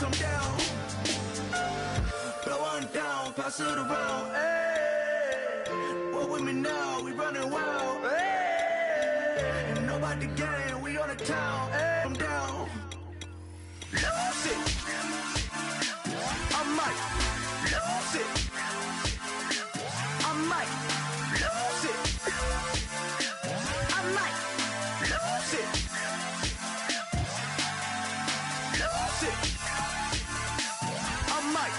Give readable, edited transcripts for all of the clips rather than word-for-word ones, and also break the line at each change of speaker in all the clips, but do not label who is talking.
come down. Blow one down, pass it around. Hey, what with me now? We running wild. Hey, ain't nobody gang, we on the town. Hey, come down. Lose it. I might lose it. I might lose it. I might lose it. Lose it. I might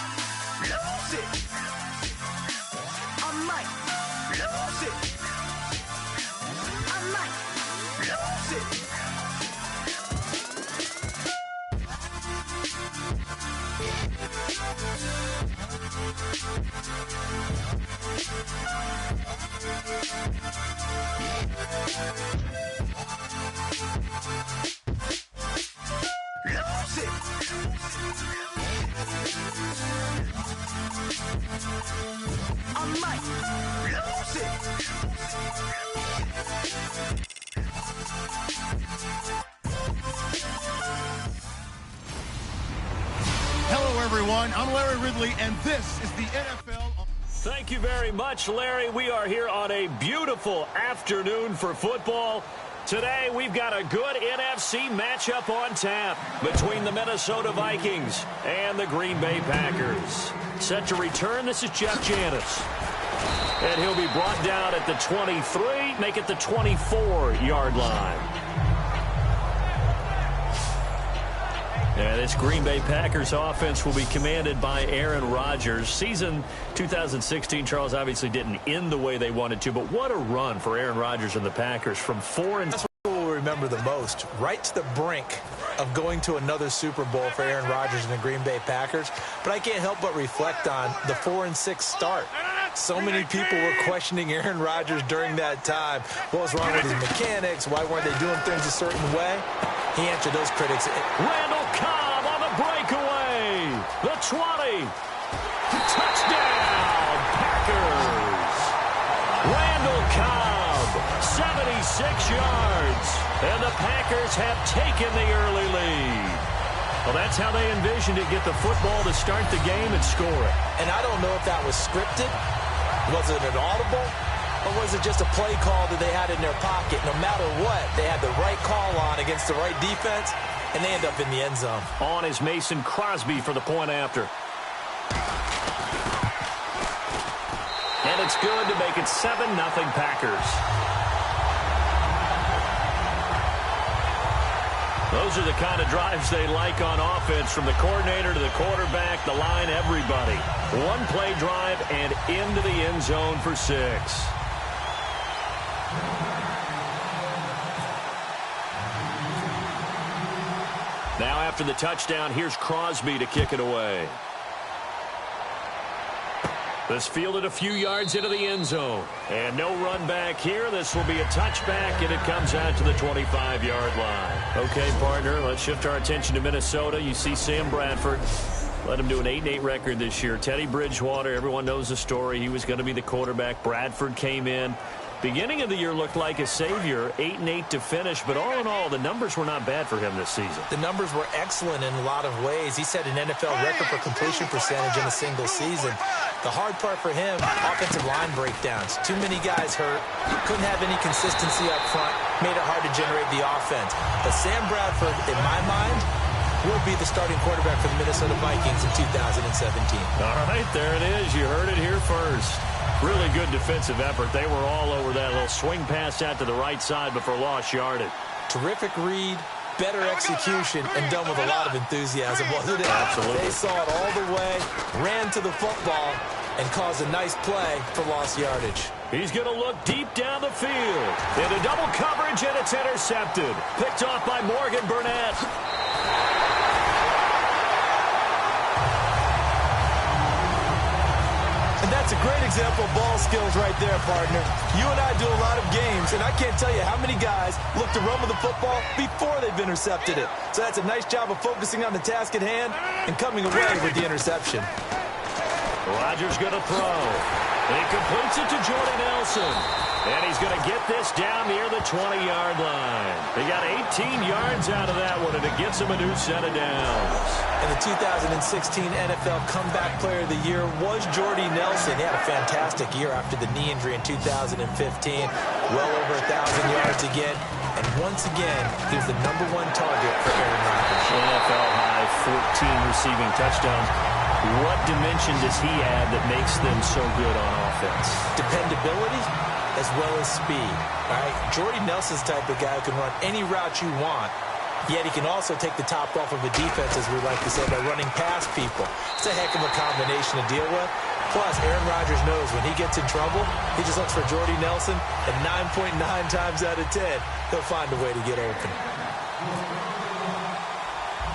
lose it. I might lose it. I might lose it. I might lose it.
Hello, everyone. I'm Larry Ridley, and this is the NFL.
Thank you very much, Larry. We are here on a beautiful afternoon for football. Today, we've got a good NFC matchup on tap between the Minnesota Vikings and the Green Bay Packers. Set to return, this is Jeff Janis. And he'll be brought down at the 23, make it the 24-yard line. And this Green Bay Packers offense will be commanded by Aaron Rodgers. Season 2016, Charles, obviously didn't end the way they wanted to, but what a run for Aaron Rodgers and the Packers from 4-3.
That's what we'll remember the most, right to the brink of going to another Super Bowl for Aaron Rodgers and the Green Bay Packers. But I can't help but reflect on the 4-6 start. So many people were questioning Aaron Rodgers during that time. What was wrong with his mechanics? Why weren't they doing things a certain way? He answered those critics.
Randall Cobb on the breakaway. The 20. Touchdown, Packers. Randall Cobb, 76 yards. And the Packers have taken the early lead. Well, that's how they envisioned it, get the football to start the game and score it.
And I don't know if that was scripted. Was it an audible? Or was it just a play call that they had in their pocket? No matter what, they had the right call on against the right defense, and they end up in the end zone.
On is Mason Crosby for the point after. And it's good to make it 7-0 Packers. Those are the kind of drives they like on offense, from the coordinator to the quarterback, the line, everybody. One play drive and into the end zone for 6. Now after the touchdown, here's Crosby to kick it away. This fielded a few yards into the end zone. And no run back here. This will be a touchback, and it comes out to the 25-yard line. Okay, partner, let's shift our attention to Minnesota. You see Sam Bradford. Let him do an 8-8 record this year. Teddy Bridgewater, everyone knows the story. He was going to be the quarterback. Bradford came in. Beginning of the year looked like a savior, 8-8 to finish, but all in all, the numbers were not bad for him this season.
The numbers were excellent in a lot of ways. He set an NFL record for completion percentage in a single season. The hard part for him, offensive line breakdowns. Too many guys hurt, couldn't have any consistency up front, made it hard to generate the offense. But Sam Bradford, in my mind, will be the starting quarterback for the Minnesota Vikings in 2017.
All right, there it is. You heard it here first. Really good defensive effort. They were all over that little swing pass out to the right side before lost yardage.
Terrific read, better execution, and done with a lot of enthusiasm, wasn't it?
Absolutely.
They saw it all the way, ran to the football, and caused a nice play for lost yardage.
He's going to look deep down the field. Into double coverage, and it's intercepted. Picked off by Morgan Burnett.
That's a great example of ball skills right there, partner. You and I do a lot of games, and I can't tell you how many guys look to run with the football before they've intercepted it. So that's a nice job of focusing on the task at hand and coming away with the interception.
Rodgers going to throw. And he completes it to Jordy Nelson. And he's going to get this down near the 20-yard line. He got 18 yards out of that one, and it gets him a new set of downs.
And the 2016 NFL Comeback Player of the Year was Jordy Nelson. He had a fantastic year after the knee injury in 2015. Well over 1,000 yards again. And once again, he was the #1 target for Aaron Rodgers.
NFL high 14 receiving touchdowns. What dimension does he add that makes them so good on offense?
Dependability as well as speed. All right, Jordy Nelson's the type of guy who can run any route you want, yet he can also take the top off of a defense, as we like to say, by running past people. It's a heck of a combination to deal with. Plus, Aaron Rodgers knows when he gets in trouble, he just looks for Jordy Nelson, and 9.9 times out of 10, he'll find a way to get open.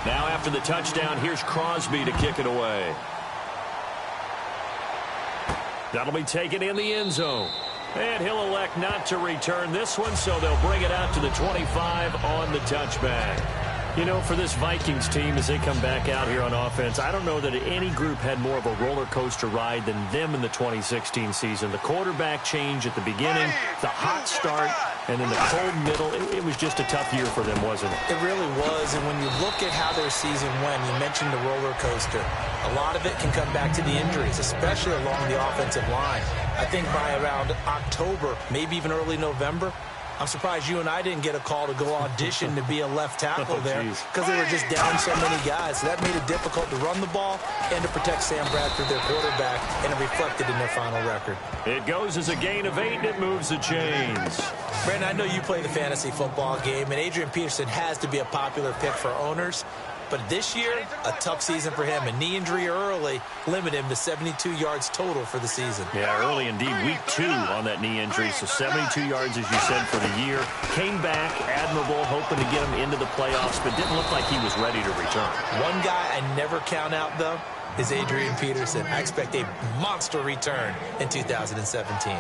Now after the touchdown, here's Crosby to kick it away. That'll be taken in the end zone. And he'll elect not to return this one, so they'll bring it out to the 25 on the touchback. You know, for this Vikings team, as they come back out here on offense, I don't know that any group had more of a roller coaster ride than them in the 2016 season. The quarterback change at the beginning, the hot start, and then the cold middle. It was just a tough year for them, wasn't it?
It really was, and when you look at how their season went, you mentioned the roller coaster. A lot of it can come back to the injuries, especially along the offensive line. I think by around October, maybe even early November, I'm surprised you and I didn't get a call to go audition to be a left tackle there because they were just down so many guys. So that made it difficult to run the ball and to protect Sam Bradford, their quarterback, and it reflected in their final record.
It goes as a gain of 8, and it moves the chains.
Brandon, I know you play the fantasy football game, and Adrian Peterson has to be a popular pick for owners. But this year, a tough season for him. A knee injury early limited him to 72 yards total for the season.
Yeah, early indeed. Week 2 on that knee injury. So 72 yards, as you said, for the year. Came back, admirable, hoping to get him into the playoffs, but didn't look like he was ready to return.
One guy I never count out, though, is Adrian Peterson. I expect a monster return in 2017.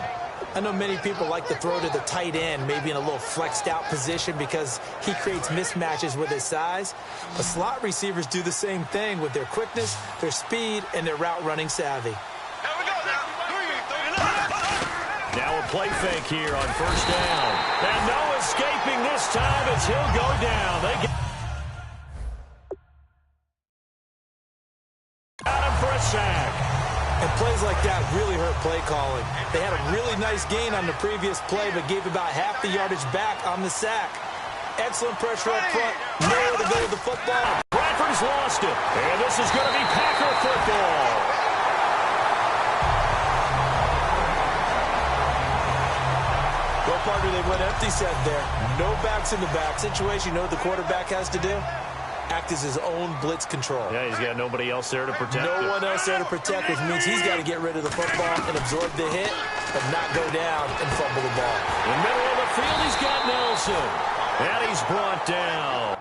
I know many people like to throw to the tight end, maybe in a little flexed out position because he creates mismatches with his size. But slot receivers do the same thing with their quickness, their speed, and their route running savvy.
Now a play fake here on first down. And no escaping this time as he'll go down. They got him for a sack.
And plays like that really hurt play calling. They had a really nice gain on the previous play, but gave about half the yardage back on the sack. Excellent pressure up front. Nowhere to go with the football.
Bradford's lost it. And this is going to be Packer football.
Well, partner, they went empty set there. No backs in the back situation. You know what the quarterback has to do? Act as his own blitz control.
Yeah, he's got nobody else there to protect
No one else there to protect, which means he's got to get rid of the football and absorb the hit, but not go down and fumble the ball.
In the middle of the field, he's got Nelson. And he's brought down.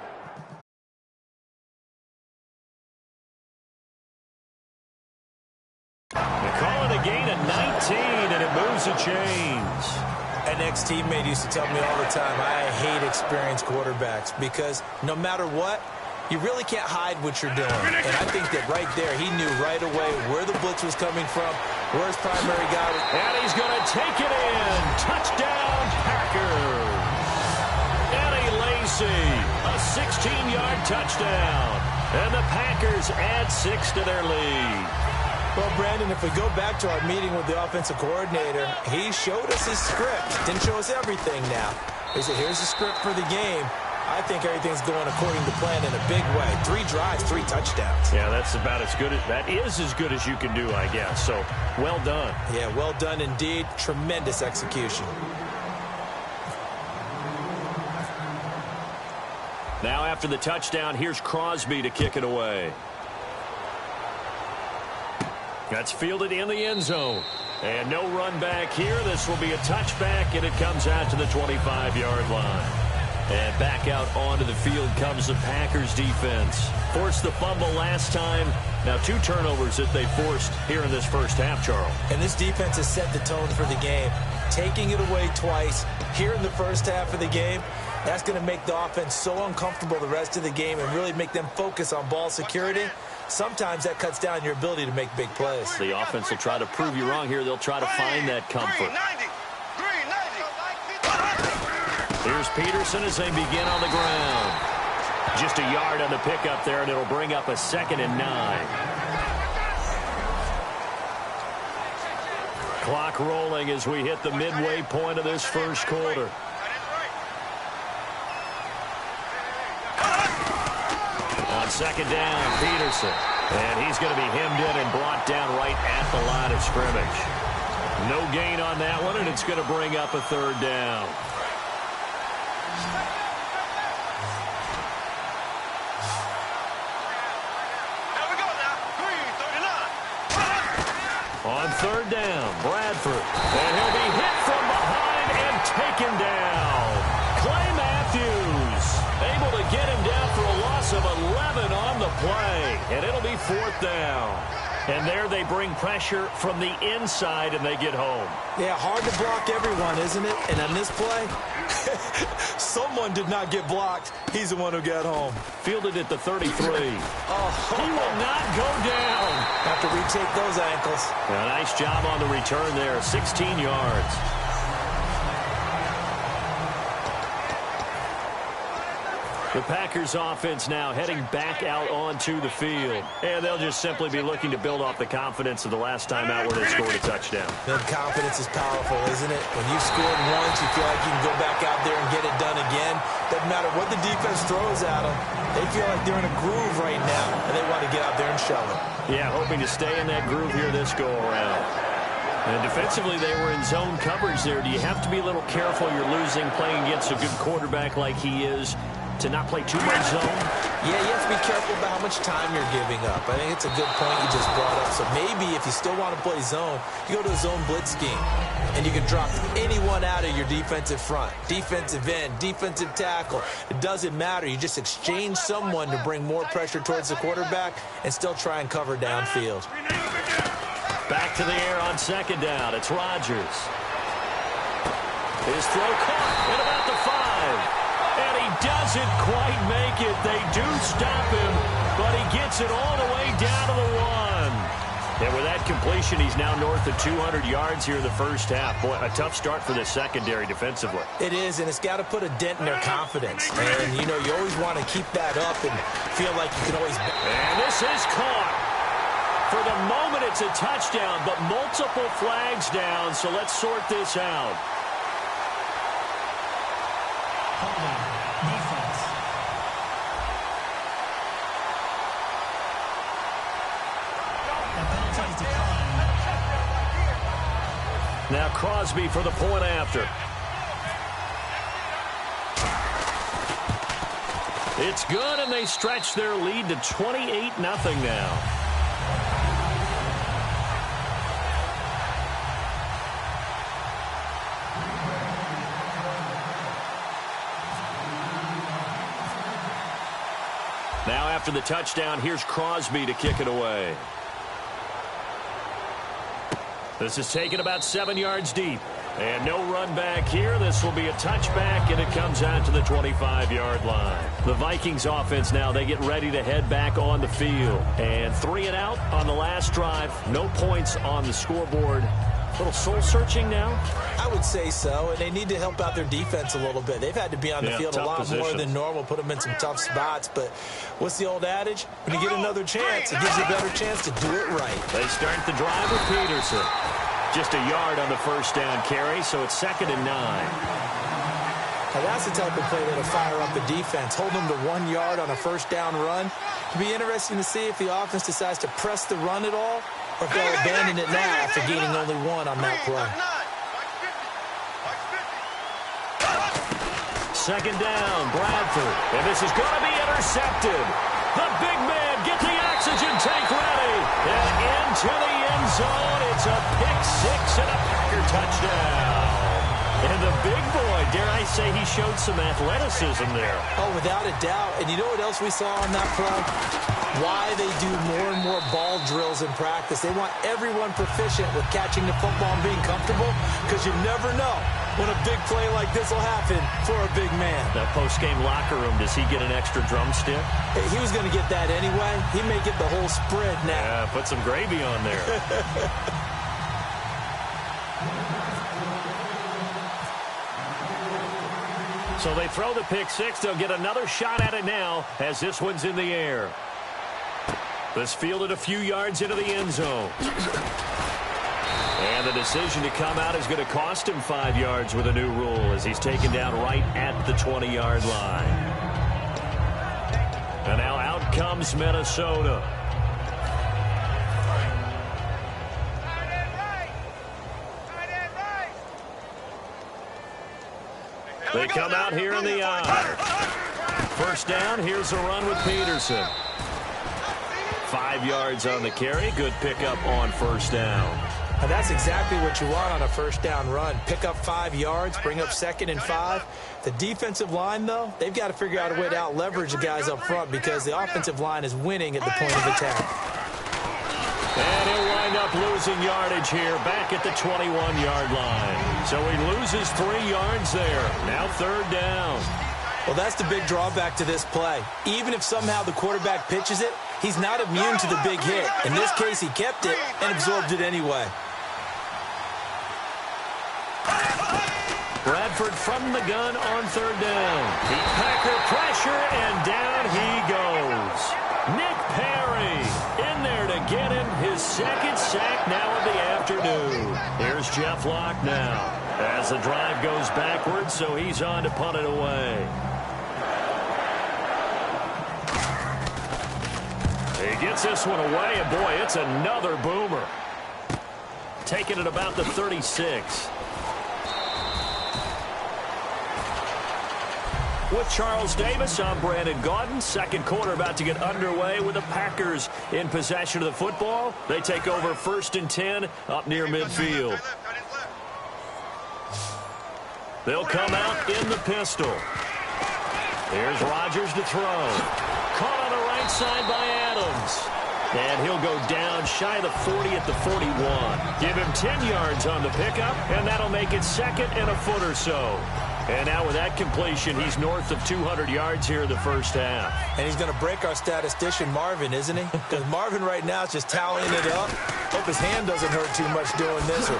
They call it a gain of 19, and it moves the chains.
An ex-teammate used to tell me all the time, I hate experienced quarterbacks because no matter what, you really can't hide what you're doing. And I think that right there, he knew right away where the blitz was coming from, where his primary guy was.
And he's going to take it in. Touchdown, Packers. Eddie Lacy, a 16-yard touchdown. And the Packers add 6 to their lead.
Well, Brandon, if we go back to our meeting with the offensive coordinator, he showed us his script. Didn't show us everything now. He said, here's the script for the game. I think everything's going according to plan in a big way. 3 drives, 3 touchdowns.
Yeah, that's about as good as, that is as good as you can do, I guess. So, well done.
Yeah, well done indeed. Tremendous execution.
Now after the touchdown, here's Crosby to kick it away. That's fielded in the end zone. And no run back here. This will be a touchback, and it comes out to the 25-yard line. And back out onto the field comes the Packers defense. Forced the fumble last time. Now 2 turnovers that they forced here in this first half, Charles.
And this defense has set the tone for the game. Taking it away twice here in the first half of the game, that's going to make the offense so uncomfortable the rest of the game and really make them focus on ball security. Sometimes that cuts down your ability to make big plays.
The offense will try to prove you wrong here. They'll try to find that comfort. Here's Peterson as they begin on the ground. Just a yard on the pickup there, and it'll bring up a 2nd and 9. Clock rolling as we hit the midway point of this first quarter. On 2nd down, Peterson. And he's going to be hemmed in and brought down right at the line of scrimmage. No gain on that one, and it's going to bring up a 3rd down. On 3rd down, Bradford. And he'll be hit from behind and taken down. Clay Matthews able to get him down for a loss of 11 on the play. And it'll be 4th down. And there they bring pressure from the inside, and they get home.
Yeah, hard to block everyone, isn't it? And on this play, someone did not get blocked. He's the one who got home.
Fielded at the 33. He will not go down.
Have to retake those ankles.
A nice job on the return there, 16 yards. The Packers offense now heading back out onto the field. And they'll just simply be looking to build off the confidence of the last time out where they scored a touchdown.
And confidence is powerful, isn't it? When you scored once, you feel like you can go back out there and get it done again. Doesn't matter what the defense throws at them. They feel like they're in a groove right now, and they want to get out there and show it.
Yeah, hoping to stay in that groove here this go-around. And defensively, they were in zone coverage there. Do you have to be a little careful? You're losing playing against a good quarterback like he is, to not play too much zone?
Yeah, you have to be careful about how much time you're giving up. I think it's a good point you just brought up. So maybe if you still want to play zone, you go to a zone blitz scheme, and you can drop anyone out of your defensive front, defensive end, defensive tackle. It doesn't matter. You just exchange someone to bring more pressure towards the quarterback and still try and cover downfield.
Back to the air on 2nd down. It's Rodgers. His throw caught at about the 5. And he doesn't quite make it. They do stop him, but he gets it all the way down to the 1. And with that completion, he's now north of 200 yards here in the first half. Boy, a tough start for the secondary defensively.
It is, and it's got to put a dent in their confidence. And, you know, you always want to keep that up and feel like you can always...
And this is caught. For the moment, it's a touchdown, but multiple flags down, so let's sort this out. Now Crosby for the point after. It's good, and they stretch their lead to 28-0 now. Now after the touchdown, here's Crosby to kick it away. This is taken about 7 yards deep. And no run back here. This will be a touchback, and it comes out to the 25-yard line. The Vikings offense now, they get ready to head back on the field. And 3 and out on the last drive. No points on the scoreboard. A little soul-searching now?
I would say so, and they need to help out their defense a little bit. They've had to be on the field a lot more than normal, put them in some tough spots. But what's the old adage? When you get another chance, it gives you a better chance to do it right.
They start the drive with Peterson. Just a yard on the first down carry, so it's 2nd and 9.
Now that's the type of play that'll fire up the defense. Hold them to 1 yard on a first down run. It'll be interesting to see if the offense decides to press the run at all, or if they'll abandon it now after gaining only 1 on that play.
2nd down, Bradford. And this is going to be intercepted. The big man, get the oxygen tank ready. And into the end zone. It's a pick-6 and a Packer touchdown. And the big boy, dare I say, he showed some athleticism there.
Oh, without a doubt. And you know what else we saw on that play? Why they do more and more ball drills in practice. They want everyone proficient with catching the football and being comfortable, because you never know when a big play like this will happen for a big man.
That post-game locker room, does he get an extra drumstick?
Hey, he was going to get that anyway. He may get the whole spread now.
Yeah, put some gravy on there. So they throw the pick six. They'll get another shot at it now as this one's in the air. This fielded a few yards into the end zone. And the decision to come out is going to cost him 5 yards with a new rule as he's taken down right at the 20-yard line. And now out comes Minnesota. They come out here in the eye. First down, here's a run with Peterson. 5 yards on the carry. Good pickup on first down.
And that's exactly what you want on a first down run. Pick up 5 yards, bring up 2nd and 5. The defensive line, though, they've got to figure out a way to out-leverage the guys up front because the offensive line is winning at the point of attack.
And he'll wind up losing yardage here back at the 21-yard line. So he loses 3 yards there. Now third down.
Well, that's the big drawback to this play. Even if somehow the quarterback pitches it, he's not immune to the big hit. In this case, he kept it and absorbed it anyway.
Bradford from the gun on third down. He Packer pressure, and down he goes. Nick Perry in there to get him his second sack now of the afternoon. Here's Jeff Locke now as the drive goes backwards, so he's on to punt it away. He gets this one away, and boy, it's another boomer. Taking it about the 36. With Charles Davis, I'm Brandon Gaudin. Second quarter about to get underway with the Packers in possession of the football. They take over 1st and 10 up near midfield. They'll come out in the pistol. Here's Rodgers to throw. Caught on the right side by Adams. And he'll go down shy of the 40 at the 41. Give him 10 yards on the pickup, and that'll make it 2nd and a foot or so. And now with that completion, he's north of 200 yards here in the first half.
And he's going to break our statistician, Marvin, isn't he? Because Marvin right now is just tallying it up. Hope his hand doesn't hurt too much doing this or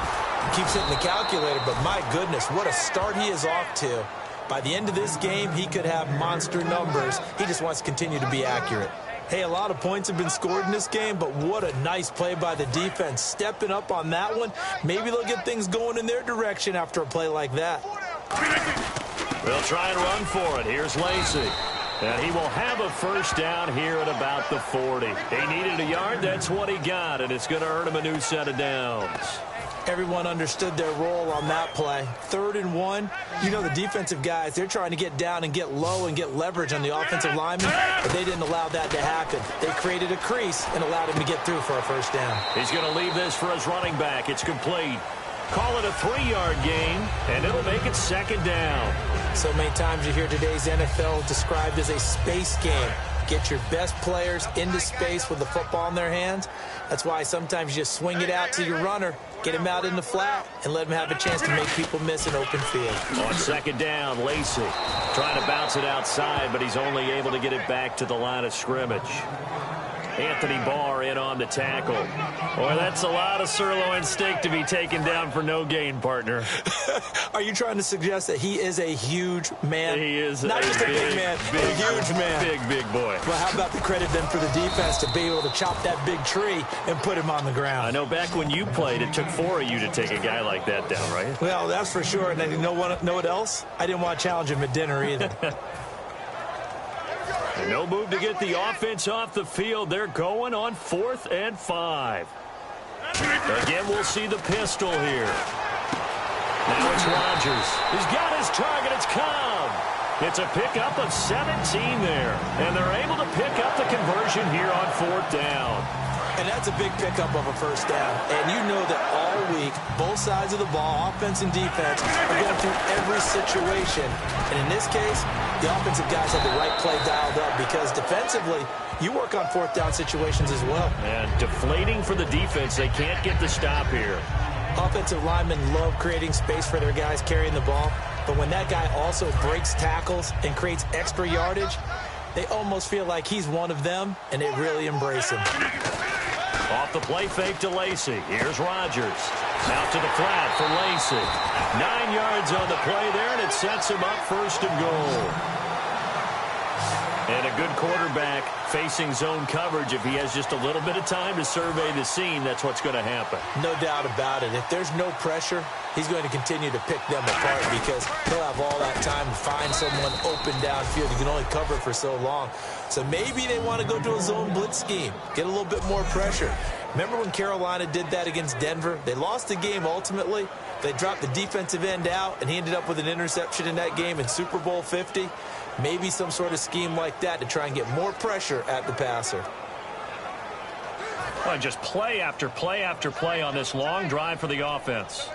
keeps hitting the calculator. But my goodness, what a start he is off to. By the end of this game, he could have monster numbers. He just wants to continue to be accurate. Hey, a lot of points have been scored in this game, but what a nice play by the defense. Stepping up on that one. Maybe they'll get things going in their direction after a play like that.
They'll try and run for it. Here's Lacey. And he will have a first down here at about the 40. He needed a yard. That's what he got, and it's going to earn him a new set of downs.
Everyone understood their role on that play. 3rd and 1. You know the defensive guys, they're trying to get down and get low and get leverage on the offensive lineman, but they didn't allow that to happen. They created a crease and allowed him to get through for a first down.
He's going to leave this for his running back. It's complete. Call it a 3-yard gain, and it'll make it 2nd down.
So many times you hear today's NFL described as a space game. Get your best players into space with the football in their hands. That's why sometimes you just swing it out to your runner, get him out in the flat, and let him have a chance to make people miss an open field.
On 2nd down, Lacey trying to bounce it outside, but he's only able to get it back to the line of scrimmage. Anthony Barr in on the tackle. Boy, that's a lot of sirloin steak to be taken down for no gain, partner.
Are you trying to suggest that he is a huge man?
He is
not just a big man, a huge man.
Big boy.
Well, how about the credit then for the defense to be able to chop that big tree and put him on the ground?
I know back when you played, it took 4 of you to take a guy like that down, right?
Well, that's for sure. And you know what else? I didn't want to challenge him at dinner either.
No move to get the offense off the field. They're going on 4th and 5. Again, we'll see the pistol here. Now it's Rodgers. He's got his target. It's Cobb. It's a pickup of 17 there. And they're able to pick up the conversion here on 4th down.
And that's a big pickup of a first down. And you know that all week, both sides of the ball, offense and defense, are going through every situation. And in this case, the offensive guys have the right play dialed up because defensively, you work on 4th down situations as well.
And deflating for the defense. They can't get the stop here.
Offensive linemen love creating space for their guys carrying the ball. But when that guy also breaks tackles and creates extra yardage, they almost feel like he's one of them, and they really embrace him.
Off the play fake to Lacy. Here's Rodgers. Out to the flat for Lacy. 9 yards on the play there, and it sets him up first and goal. And a good quarterback facing zone coverage. If he has just a little bit of time to survey the scene, that's what's going to happen.
No doubt about it. If there's no pressure, he's going to continue to pick them apart because he'll have all that time to find someone open downfield. He can only cover for so long. So maybe they want to go to a zone blitz scheme, get a little bit more pressure. Remember when Carolina did that against Denver? They lost the game ultimately. They dropped the defensive end out, and he ended up with an interception in that game in Super Bowl 50. Maybe some sort of scheme like that to try and get more pressure at the passer.
Well, just play after play after play on this long drive for the offense.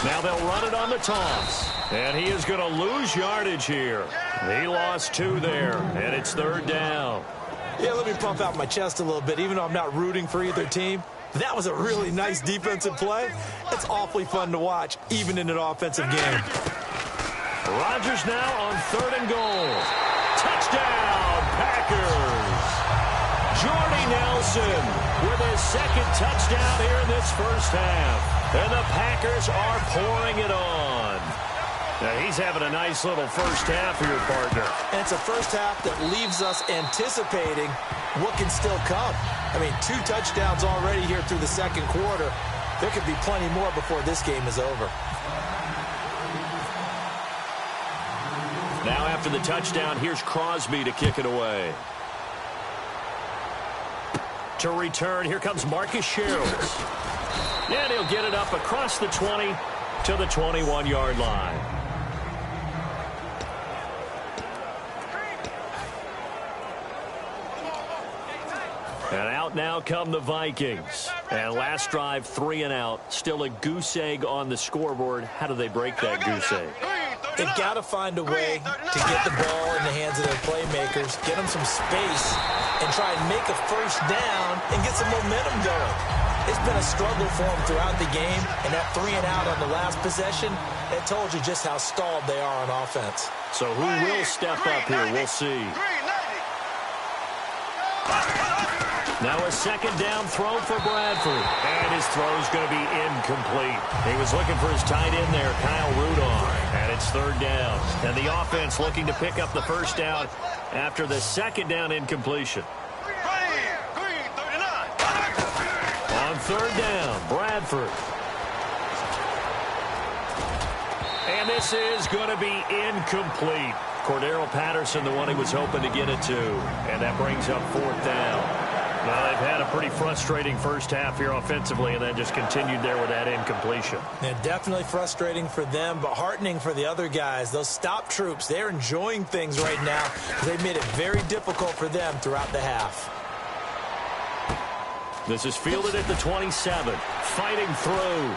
Now they'll run it on the toss. And he is going to lose yardage here. He lost 2 there, and it's 3rd down.
Yeah, let me pump out my chest a little bit, even though I'm not rooting for either team. That was a really nice defensive play. It's awfully fun to watch, even in an offensive game.
Rodgers now on 3rd and goal. Touchdown, Packers. Jordy Nelson with his 2nd touchdown here in this first half. And the Packers are pouring it on. Now, he's having a nice little first half here, partner.
And it's a first half that leaves us anticipating what can still come. I mean, 2 touchdowns already here through the 2nd quarter. There could be plenty more before this game is over.
Now after the touchdown, here's Crosby to kick it away. To return, here comes Marcus Shields. And he'll get it up across the 20 to the 21-yard line. And out now come the Vikings. And last drive, 3 and out. Still a goose egg on the scoreboard. How do they break that goose egg?
They've got to find a way to get the ball in the hands of their playmakers, get them some space, and try and make a first down and get some momentum going. It's been a struggle for them throughout the game, and that 3 and out on the last possession, it told you just how stalled they are on offense.
So who will step up here? We'll see. Now a 2nd down throw for Bradford. And his throw's going to be incomplete. He was looking for his tight end there, Kyle Rudolph. And it's 3rd down. And the offense looking to pick up the first down after the 2nd down incompletion. On 3rd down, Bradford. And this is going to be incomplete. Cordero Patterson, the one he was hoping to get it to. And that brings up 4th down. Well, they've had a pretty frustrating first half here offensively and then just continued there with that incompletion.
Yeah, definitely frustrating for them, but heartening for the other guys. Those stop troops, they're enjoying things right now. They've made it very difficult for them throughout the half.
This is fielded at the 27. Fighting through.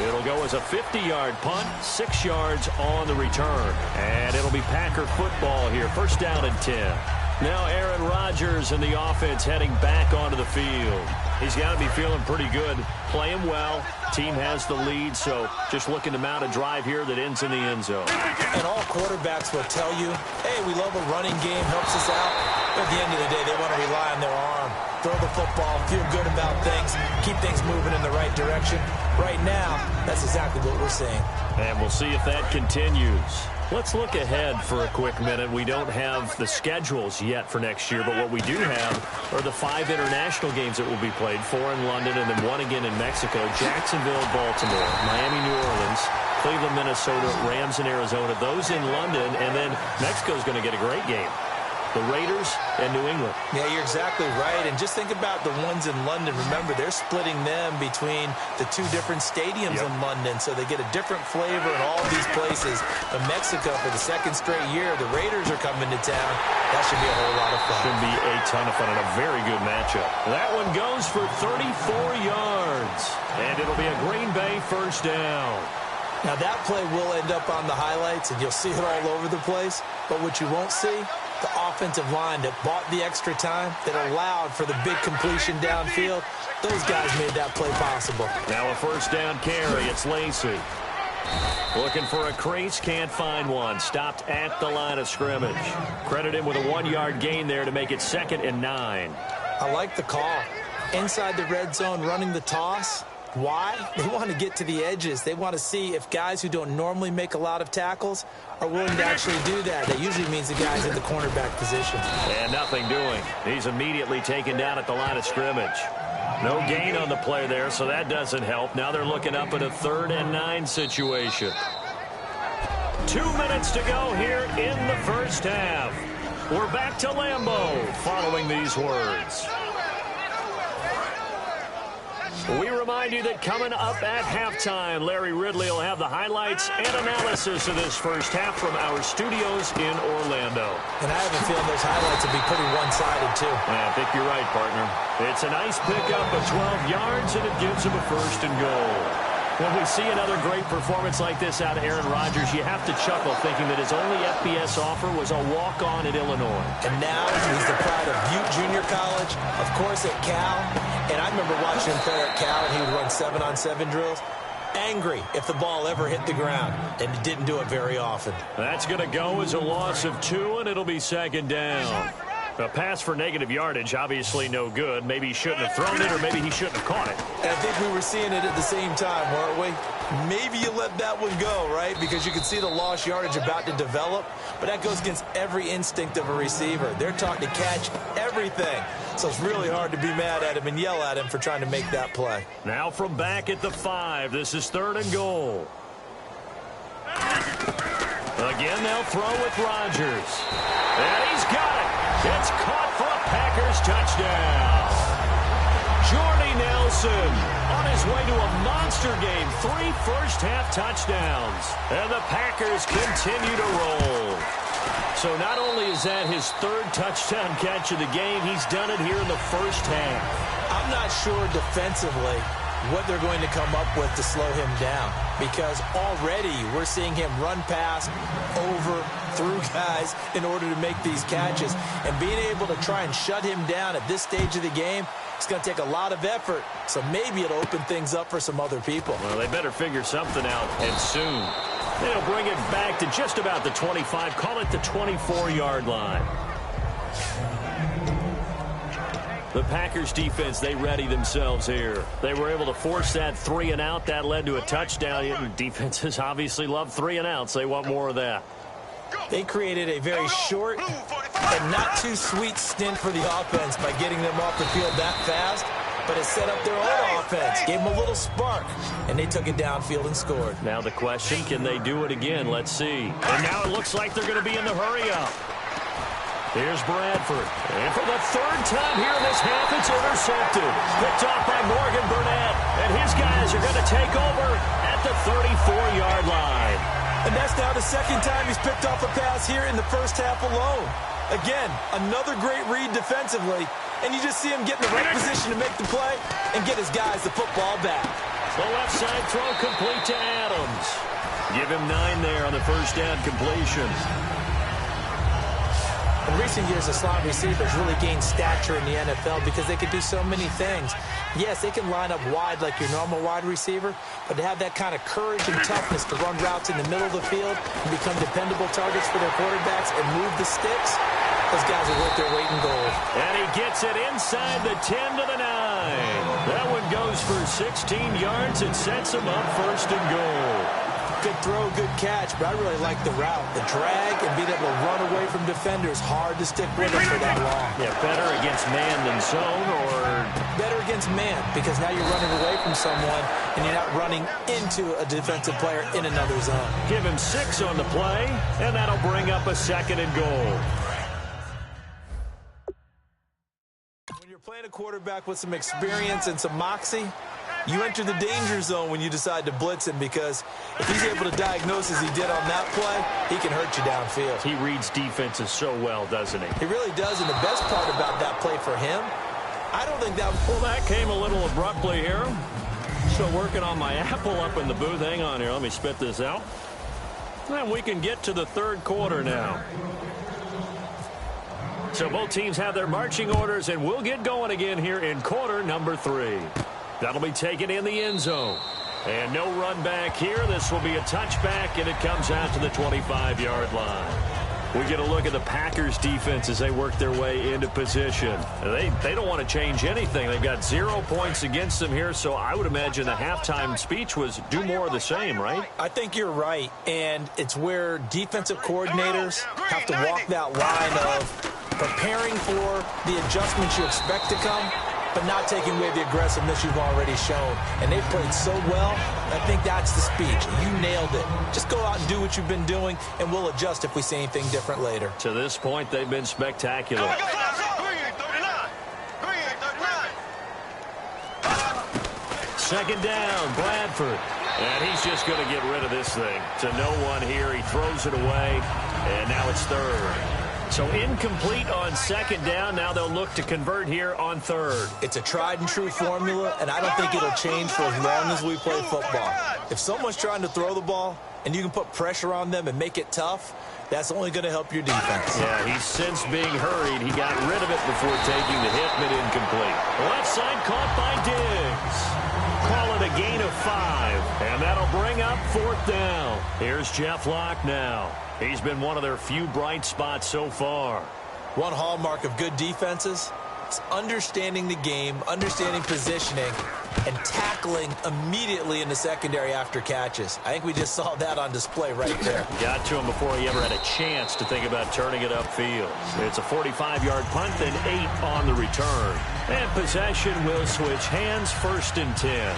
It'll go as a 50-yard punt, 6 yards on the return. And it'll be Packer football here. First down and 10. Now Aaron Rodgers and the offense heading back onto the field. He's got to be feeling pretty good, playing well. Team has the lead, so just looking to mount a drive here that ends in the end zone.
And all quarterbacks will tell you, hey, we love a running game, helps us out. But at the end of the day, they want to rely on their arm. Throw the football, feel good about things, keep things moving in the right direction. Right now, that's exactly what we're seeing.
And we'll see if that continues. Let's look ahead for a quick minute. We don't have the schedules yet for next year, but what we do have are the 5 international games that will be played, 4 in London and then 1 again in Mexico, Jacksonville, Baltimore, Miami, New Orleans, Cleveland, Minnesota, Rams in Arizona, those in London, and then Mexico's going to get a great game. The Raiders and New England.
Yeah, you're exactly right. And just think about the ones in London. Remember, they're splitting them between the 2 different stadiums in London, so they get a different flavor in all of these places. In Mexico, for the 2nd straight year, the Raiders are coming to town. That should be a whole lot of fun.
Should be a ton of fun and a very good matchup. That one goes for 34 yards, and it'll be a Green Bay first down.
Now, that play will end up on the highlights, and you'll see it all over the place. But what you won't see, the offensive line that bought the extra time, that allowed for the big completion downfield, those guys made that play possible.
Now a first down carry. It's Lacy. Looking for a crease, can't find one. Stopped at the line of scrimmage. Credit him with a 1-yard gain there to make it 2nd and 9.
I like the call. Inside the red zone, running the toss. Why? They want to get to the edges. They want to see if guys who don't normally make a lot of tackles are willing to actually do that. That usually means the guy's in the cornerback position.
And nothing doing. He's immediately taken down at the line of scrimmage. No gain on the play there, so that doesn't help. Now they're looking up at a 3rd and 9 situation. 2 minutes to go here in the first half. We're back to Lambeau following these words. We remind you that coming up at halftime, Larry Ridley will have the highlights and analysis of this first half from our studios in Orlando.
And I have a feeling those highlights will be pretty one-sided, too.
I think you're right, partner. It's a nice pickup of 12 yards, and it gives him a 1st and goal. When we see another great performance like this out of Aaron Rodgers, you have to chuckle thinking that his only FBS offer was a walk-on at Illinois.
And now he's the pride of Butte Junior College, of course at Cal. And I remember watching him play at Cal, and he would run 7-on-7 drills. Angry if the ball ever hit the ground, and he didn't do it very often.
That's going to go as a loss of 2, and it'll be 2nd down. A pass for negative yardage, obviously no good. Maybe he shouldn't have thrown it, or maybe he shouldn't have caught it.
And I think we were seeing it at the same time, weren't we? Maybe you let that one go, right? Because you can see the lost yardage about to develop. But that goes against every instinct of a receiver. They're taught to catch everything. So it's really hard to be mad at him and yell at him for trying to make that play.
Now from back at the 5, this is 3rd and goal. Again, they'll throw with Rodgers. And he's got it. It's caught for a Packers touchdown. Jordy Nelson on his way to a monster game. 3 first-half touchdowns. And the Packers continue to roll. So not only is that his 3rd touchdown catch of the game, he's done it here in the first half.
I'm not sure defensively what they're going to come up with to slow him down, because already we're seeing him run past, over, through guys in order to make these catches. And being able to try and shut him down at this stage of the game, it's going to take a lot of effort. So maybe it'll open things up for some other people.
Well, they better figure something out, and soon. They'll bring it back to just about the 25, call it the 24-yard line. The Packers defense, they ready themselves here. They were able to force that 3-and-out. That led to a touchdown. Defenses obviously love 3-and-outs. They want more of that.
They created a very short and not too sweet stint for the offense by getting them off the field that fast, but it set up their own offense, gave them a little spark, and they took it downfield and scored.
Now the question, can they do it again? Let's see. And now it looks like they're going to be in the hurry-up. Here's Bradford. And for the 3rd time here in this half, it's intercepted. Picked off by Morgan Burnett. And his guys are going to take over at the 34-yard line.
And that's now the 2nd time he's picked off a pass here in the first half alone. Again, another great read defensively. And you just see him get in the right position to make the play and get his guys the football back.
The left side throw complete to Adams. Give him 9 there on the first down completion.
In recent years, the slot receivers really gained stature in the NFL because they can do so many things. Yes, they can line up wide like your normal wide receiver, but to have that kind of courage and toughness to run routes in the middle of the field and become dependable targets for their quarterbacks and move the sticks, those guys are worth their weight in gold.
And he gets it inside the 10 to the 9. That one goes for 16 yards. It sets him up 1st and goal.
Good throw, good catch, but I really like the route. The drag and being able to run away from defenders, hard to stick with them for that long.
Yeah, better against man than zone, or?
Better against man, because now you're running away from someone and you're not running into a defensive player in another zone.
Give him 6 on the play, and that'll bring up a 2nd and goal.
When you're playing a quarterback with some experience and some moxie, you enter the danger zone when you decide to blitz him, because if he's able to diagnose as he did on that play, he can hurt you downfield.
He reads defenses so well, doesn't he?
He really does, and the best part about that play for him, I don't think that...
Well, that came a little abruptly here. Still working on my apple up in the booth. Hang on here. Let me spit this out. And we can get to the 3rd quarter now. So both teams have their marching orders, and we'll get going again here in quarter number 3. That'll be taken in the end zone. And no run back here. This will be a touchback, and it comes out to the 25-yard line. We get a look at the Packers defense as they work their way into position. They don't want to change anything. They've got 0 points against them here, so I would imagine the halftime speech was do more of the same, right?
I think you're right, and it's where defensive coordinators have to walk that line of preparing for the adjustments you expect to come, but not taking away the aggressiveness you've already shown. And they've played so well, I think that's the speech. You nailed it. Just go out and do what you've been doing, and we'll adjust if we see anything different later.
To this point, they've been spectacular. Second down, Bradford. And he's just going to get rid of this thing. To no one here. He throws it away, and now it's third. So incomplete on second down. Now they'll look to convert here on third.
It's a tried-and-true formula, and I don't think it'll change for as long as we play football. If someone's trying to throw the ball and you can put pressure on them and make it tough, that's only going to help your defense.
Yeah, he's since being hurried. He got rid of it before taking the hit, but incomplete. Left side caught by Diggs. Call it a gain of 5, and that'll bring up fourth down. Here's Jeff Locke now. He's been one of their few bright spots so far.
One hallmark of good defenses is understanding the game, understanding positioning, and tackling immediately in the secondary after catches. I think we just saw that on display right there.
Got to him before he ever had a chance to think about turning it upfield. It's a 45-yard punt, then 8 on the return. And possession will switch hands, 1st and 10.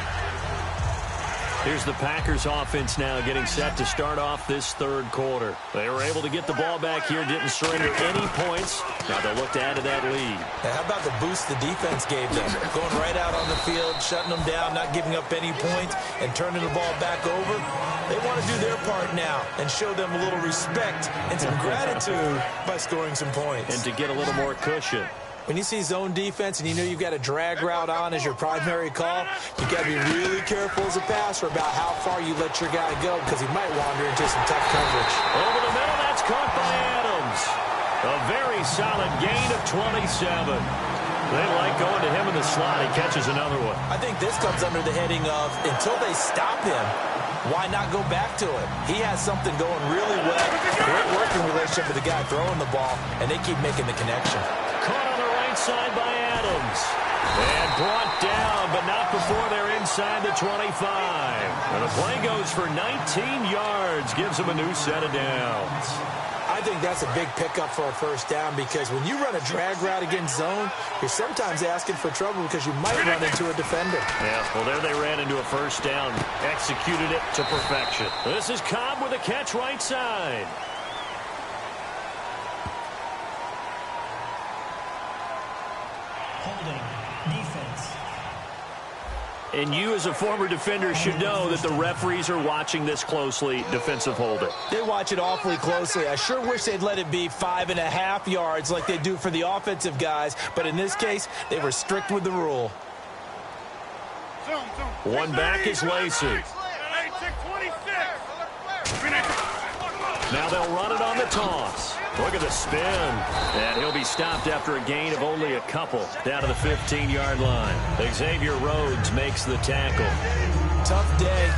Here's the Packers offense now getting set to start off this third quarter. They were able to get the ball back here, didn't surrender any points. Now they'll look to add to that lead.
Now, how about the boost the defense gave them? Going right out on the field, shutting them down, not giving up any points, and turning the ball back over. They want to do their part now and show them a little respect and some gratitude by scoring some points.
And to get a little more cushion.
When you see zone defense and you know you've got a drag route on as your primary call, you've got to be really careful as a passer about how far you let your guy go because he might wander into some tough coverage.
Over the middle, that's caught by Adams. A very solid gain of 27. They like going to him in the slot. He catches another one.
I think this comes under the heading of until they stop him, why not go back to it? He has something going really well. Great working relationship with the guy throwing the ball, and they keep making the connection.
Caught on the right side by Adams. And brought down, but not before they're inside the 25. And the play goes for 19 yards. Gives them a new set of downs.
I think that's a big pickup for a first down because when you run a drag route against zone, you're sometimes asking for trouble because you might run into a defender.
Yeah, well, there they ran into a first down. Executed it to perfection. This is Cobb with a catch right side.
Holding, defense.
And you as a former defender should know that the referees are watching this closely, defensive holding.
They watch it awfully closely. I sure wish they'd let it be 5.5 yards like they do for the offensive guys, but in this case, they were strict with the rule.
One back is Lacey. Now they'll run it on the toss. Look at the spin. And he'll be stopped after a gain of only a couple down to the 15-yard line. Xavier Rhodes makes the tackle.
Tough day,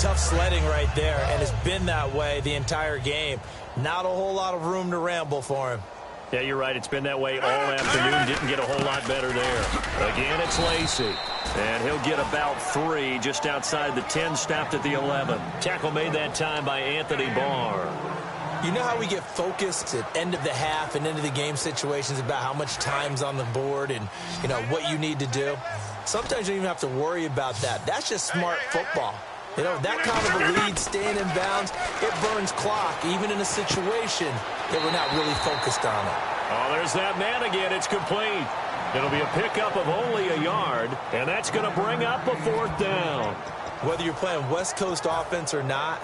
tough sledding right there, and it's been that way the entire game. Not a whole lot of room to ramble for him.
Yeah, you're right. It's been that way all afternoon. Didn't get a whole lot better there. Again, it's Lacey. And he'll get about 3 just outside the 10, stopped at the 11. Tackle made that time by Anthony Barr.
You know how we get focused at end of the half and into the game situations about how much time's on the board and, you know, what you need to do? Sometimes you don't even have to worry about that. That's just smart football. You know, that kind of a lead, staying in bounds, it burns clock, even in a situation that we're not really focused on it.
Oh, there's that man again. It's complete. It'll be a pickup of only a yard, and that's going to bring up a fourth down.
Whether you're playing West Coast offense or not,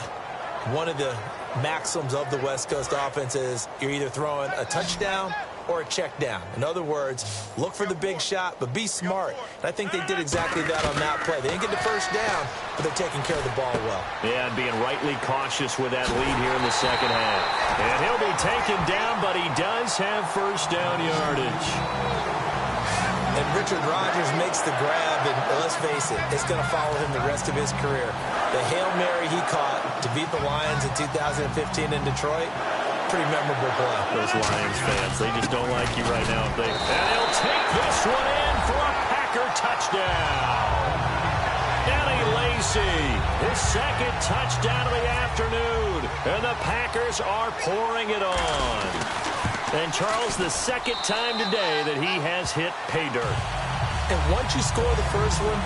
one of the maxims of the West Coast offense is you're either throwing a touchdown or a check down. In other words, look for the big shot, but be smart. And I think they did exactly that on that play. They didn't get the first down, but they're taking care of the ball well.
Yeah, and being rightly cautious with that lead here in the second half. And he'll be taken down, but he does have first down yardage.
And Richard Rodgers makes the grab, and let's face it, it's going to follow him the rest of his career. The Hail Mary he caught to beat the Lions in 2015 in Detroit, pretty memorable play.
Those Lions fans, they just don't like you right now. And he'll take this one in for a Packer touchdown. Eddie Lacy, his second touchdown of the afternoon, and the Packers are pouring it on. And Charles, the second time today that he has hit pay dirt.
And once you score the first one,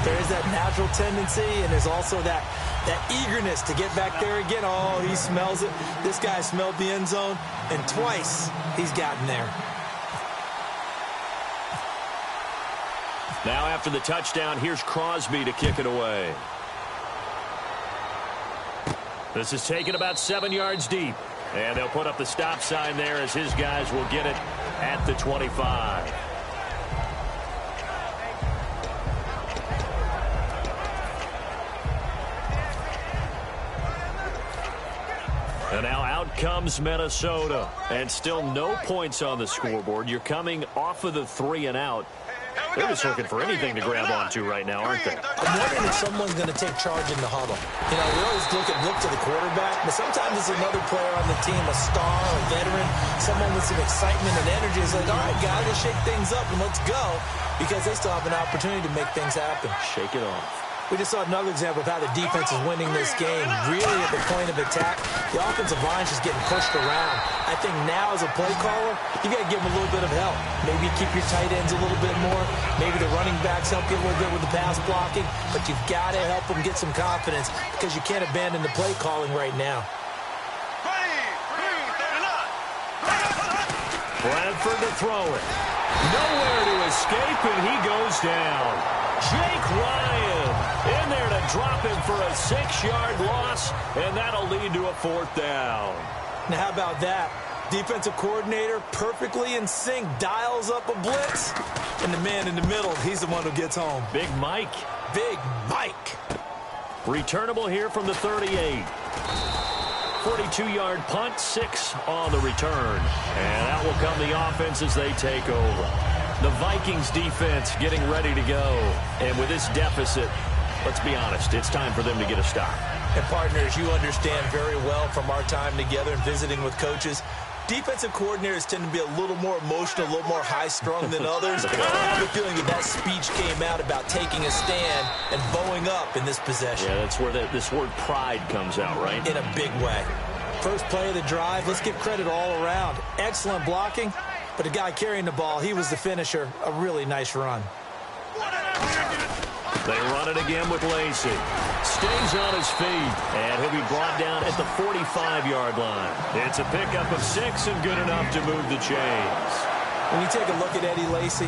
there is that natural tendency, and there's also that eagerness to get back there again. Oh, he smells it. This guy smelled the end zone, and twice he's gotten there.
Now after the touchdown, here's Crosby to kick it away. This is taken about 7 yards deep. And they'll put up the stop sign there as his guys will get it at the 25. And now out comes Minnesota. And still no points on the scoreboard. You're coming off of the 3 and out. They're just looking for anything to grab onto right now, aren't they?
I'm wondering if someone's going to take charge in the huddle. You know, we always look to the quarterback, but sometimes it's another player on the team, a star, a veteran, someone with some excitement and energy. It's like, all right, guys, let's shake things up and let's go, because they still have an opportunity to make things happen.
Shake it off.
We just saw another example of how the defense is winning this game. Really at the point of attack, the offensive line's just getting pushed around. I think now as a play caller, you got to give them a little bit of help. Maybe keep your tight ends a little bit more. Maybe the running backs help you a little bit with the pass blocking. But you've got to help them get some confidence, because you can't abandon the play calling right now.
Bradford to throw it. Nowhere to escape, and he goes down. Jake Ryan in there to drop him for a 6-yard loss, and that'll lead to a 4th down.
Now, how about that? Defensive coordinator perfectly in sync, dials up a blitz, and the man in the middle, he's the one who gets home.
Big Mike.
Big Mike.
Returnable here from the 38. 42-yard punt, 6 on the return. And out will come the offense as they take over. The Vikings defense getting ready to go. And with this deficit, let's be honest, it's time for them to get a stop.
And partners, you understand very well from our time together and visiting with coaches, defensive coordinators tend to be a little more emotional, a little more high-strung than others. I have a feeling that speech came out about taking a stand and bowing up in this possession.
Yeah, that's where this word pride comes out, right?
In a big way. First play of the drive, let's give credit all around. Excellent blocking, but the guy carrying the ball, he was the finisher. A really nice run.
They run it again with Lacy. Stays on his feet, and he'll be brought down at the 45-yard line. It's a pickup of 6 and good enough to move the chains.
When you take a look at Eddie Lacy,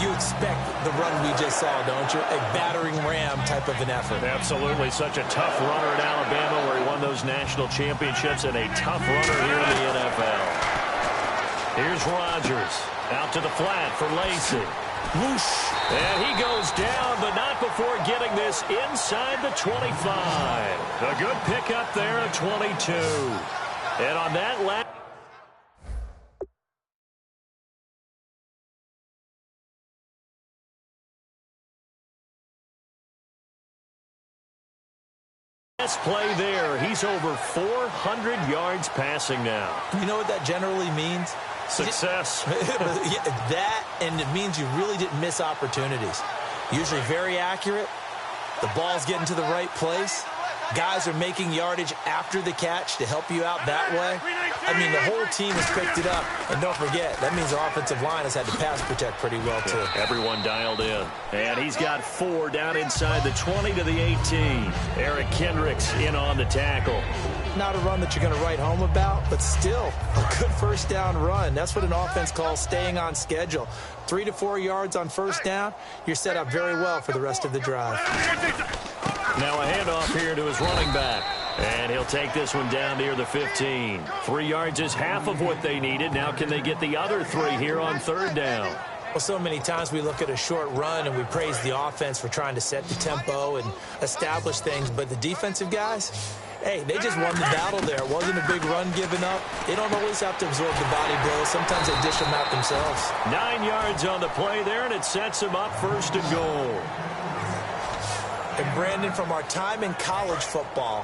you expect the run we just saw, don't you? A battering ram type of an effort.
Absolutely. Such a tough runner at Alabama where he won those national championships, and a tough runner here in the NFL. Here's Rodgers. Out to the flat for Lacy.
Whoosh.
And he goes down, but not before getting this inside the 25. A good pickup there at 22. And on that last play there, he's over 400 yards passing now.
You know what that generally means?
Success.
Yeah, that, and it means you really didn't miss opportunities. Usually very accurate. The ball's getting to the right place. Guys are making yardage after the catch to help you out that way. I mean, the whole team has picked it up. And don't forget, that means the offensive line has had to pass protect pretty well, too.
Yeah, everyone dialed in. And he's got 4 down inside the 20 to the 18. Eric Kendricks in on the tackle.
Not a run that you're going to write home about, but still a good first down run. That's what an offense calls staying on schedule. 3 to 4 yards on first down, you're set up very well for the rest of the drive.
Now a handoff here to his running back. And he'll take this one down near the 15. 3 yards is half of what they needed. Now can they get the other 3 here on 3rd down?
Well, so many times we look at a short run and we praise the offense for trying to set the tempo and establish things, but the defensive guys, hey, they just won the battle there. It wasn't a big run given up. They don't always have to absorb the body blows. Sometimes they dish them out themselves.
9 yards on the play there, and it sets them up 1st and goal.
And Brandon, from our time in college football,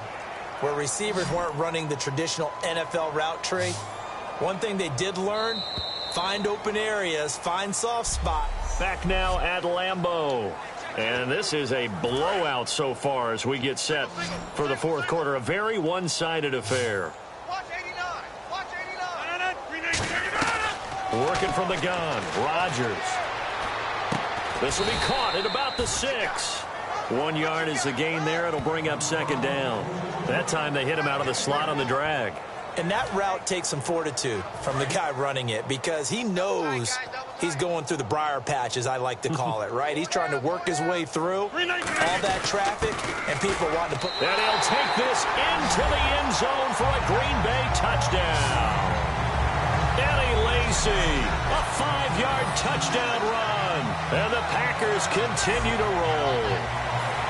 where receivers weren't running the traditional NFL route tree, one thing they did learn, find open areas, find soft spot.
Back now at Lambeau. And this is a blowout so far as we get set for the 4th quarter. A very one-sided affair.
Watch 89. Watch 89.
Working from the gun. Rodgers. This will be caught at about the 6. 1 yard is the gain there. It'll bring up 2nd down. That time they hit him out of the slot on the drag.
And that route takes some fortitude from the guy running it because he knows he's going through the briar patch, as I like to call it, right? He's trying to work his way through all that traffic and people wanting to put...
And he'll take this into the end zone for a Green Bay touchdown. Eddie Lacy, a 5-yard touchdown run. And the Packers continue to roll.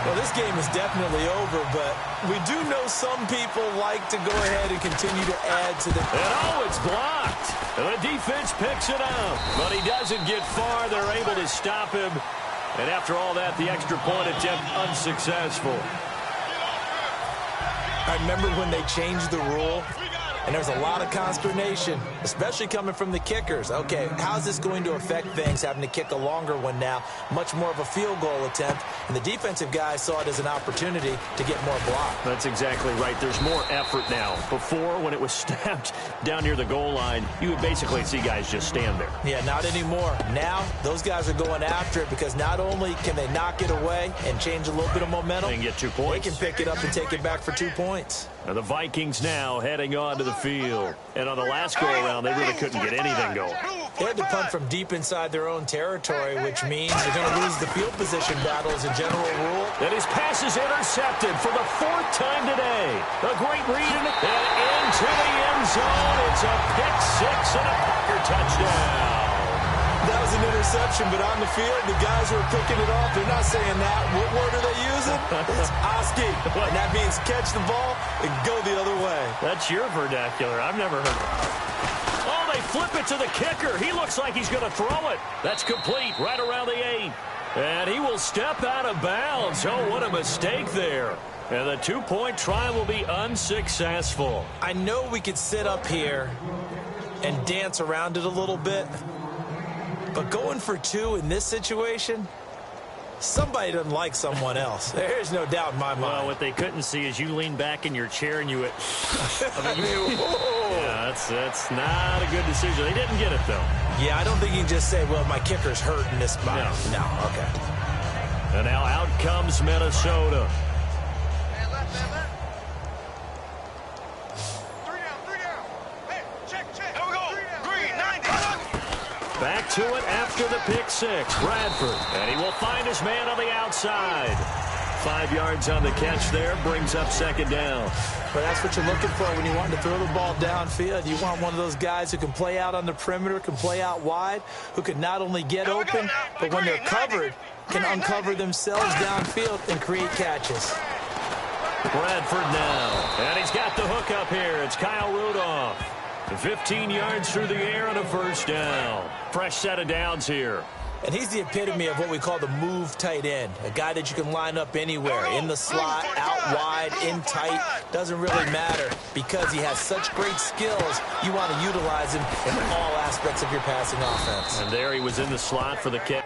Well, this game is definitely over, but we do know some people like to go ahead and continue to add to the...
And oh, it's blocked. And the defense picks it up. But he doesn't get far. They're able to stop him. And after all that, the extra point attempt unsuccessful.
I remember when they changed the rule, and there's a lot of consternation, especially coming from the kickers. Okay, how's this going to affect things, having to kick a longer one now, much more of a field goal attempt, and the defensive guys saw it as an opportunity to get more block.
That's exactly right. There's more effort now. Before, when it was snapped down near the goal line, you would basically see guys just stand there.
Yeah, not anymore. Now, those guys are going after it because not only can they knock it away and change a little bit of momentum,
They can get 2 points.
They can pick it up and take it back for 2 points.
And the Vikings now heading on to the field. And on the last go-around, they really couldn't get anything going.
They had to punt from deep inside their own territory, which means you're going to lose the field position battle as a general rule.
And his pass is intercepted for the 4th time today. A great read and into the end zone. It's a pick 6 and a Packer touchdown.
That was an interception, but on the field, the guys who are picking it off, they're not saying that. What word are they using? It's Oski. And that means catch the ball and go the other way.
That's your vernacular. I've never heard. Oh, they flip it to the kicker. He looks like he's going to throw it. That's complete right around the 8. And he will step out of bounds. Oh, what a mistake there. And the 2-point try will be unsuccessful.
I know we could sit up here and dance around it a little bit, but going for 2 in this situation, somebody doesn't like someone else. There's no doubt in my mind.
Well, what they couldn't see is you lean back in your chair and you went... yeah, that's not a good decision. They didn't get it, though.
Yeah, I don't think you can just say, well, my kicker's hurt in this spot. No, okay.
And now out comes Minnesota. Back to it after the pick 6. Bradford. And he will find his man on the outside. 5 yards on the catch there. Brings up 2nd down.
But that's what you're looking for when you want to throw the ball downfield. You want one of those guys who can play out on the perimeter, can play out wide, who can not only get open, but when they're covered, can uncover themselves downfield and create catches.
Bradford now. And he's got the hook up here. It's Kyle Rudolph. 15 yards through the air and a 1st down. Fresh set of downs here.
And he's the epitome of what we call the move tight end, a guy that you can line up anywhere, in the slot, out wide, in tight, doesn't really matter because he has such great skills. You want to utilize him in all aspects of your passing offense.
And there he was in the slot for the kick.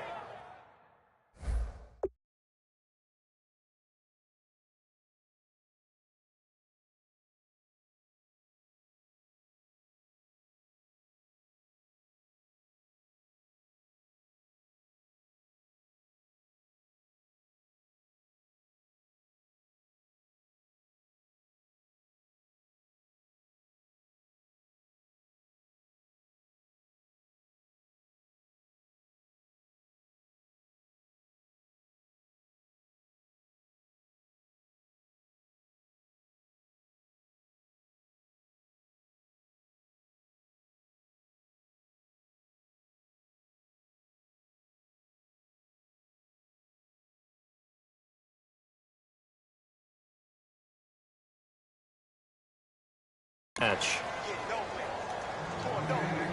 match.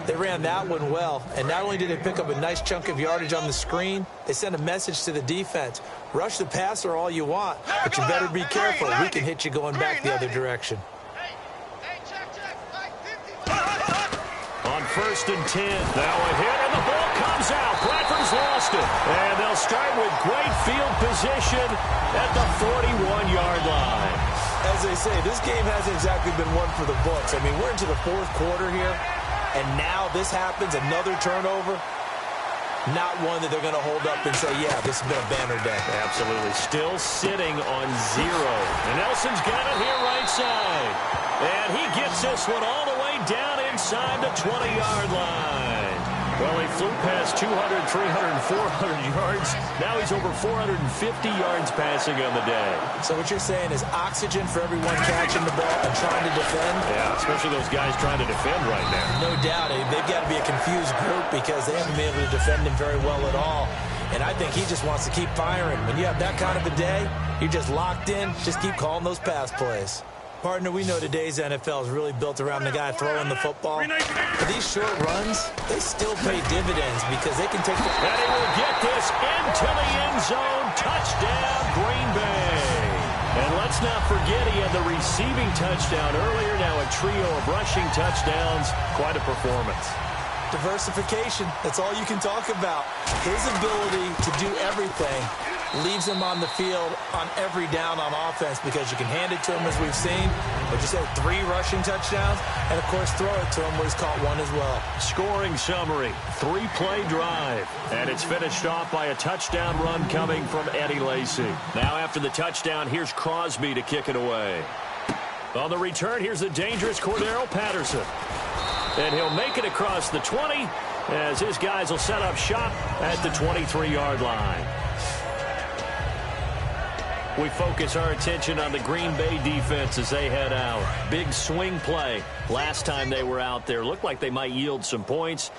They ran that one well, and not only did they pick up a nice chunk of yardage on the screen, they sent a message to the defense. Rush the passer all you want, but you better be careful. We can hit you going back the other direction.
On 1st and 10, now a hit, and the ball comes out. Bradford's lost it. And they'll start with great field position at the 41-yard line.
As they say, this game hasn't exactly been one for the books. I mean, we're into the 4th quarter here, and now this happens, another turnover. Not one that they're going to hold up and say, yeah, this has been a banner day.
Absolutely. Still sitting on 0. And Nelson's got it here right side. And he gets this one all the way down inside the 20-yard line. Well, he flew past 200, 300, 400 yards. Now he's over 450 yards passing on the day.
So what you're saying is oxygen for everyone catching the ball and trying to defend?
Yeah, especially those guys trying to defend right now.
No doubt. They've got to be a confused group because they haven't been able to defend him very well at all. And I think he just wants to keep firing. When you have that kind of a day, you're just locked in. Just keep calling those pass plays. Partner, we know today's NFL is really built around the guy throwing the football. But these short runs, they still pay dividends because they can take the...
And he will get this into the end zone. Touchdown, Green Bay. And let's not forget he had the receiving touchdown earlier. Now a trio of rushing touchdowns. Quite a performance.
Diversification, that's all you can talk about. His ability to do everything leaves him on the field on every down on offense because you can hand it to him as we've seen. But you said 3 rushing touchdowns, and of course throw it to him where he's caught one as well.
Scoring summary, 3-play drive. And it's finished off by a touchdown run coming from Eddie Lacy. Now after the touchdown, here's Crosby to kick it away. On the return, here's the dangerous Cordero Patterson. And he'll make it across the 20 as his guys will set up shop at the 23-yard line. We focus our attention on the Green Bay defense as they head out. Big swing play last time they were out there. Looked like they might yield some points.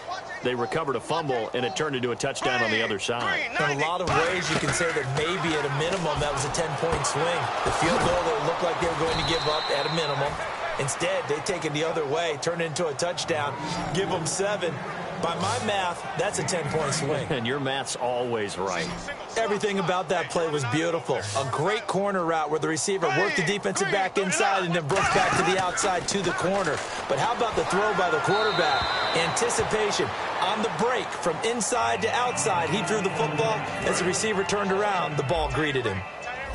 They recovered a fumble, and it turned into a touchdown on the other side.
In a lot of ways, you can say that maybe at a minimum that was a 10-point swing. The field goal, they looked like they were going to give up at a minimum. Instead, they take it the other way, turn it into a touchdown, give them 7. By my math, that's a 10-point swing.
And your math's always right.
Everything about that play was beautiful. A great corner route where the receiver worked the defensive back inside and then broke back to the outside to the corner. But how about the throw by the quarterback? Anticipation on the break from inside to outside. He threw the football. As the receiver turned around, the ball greeted him.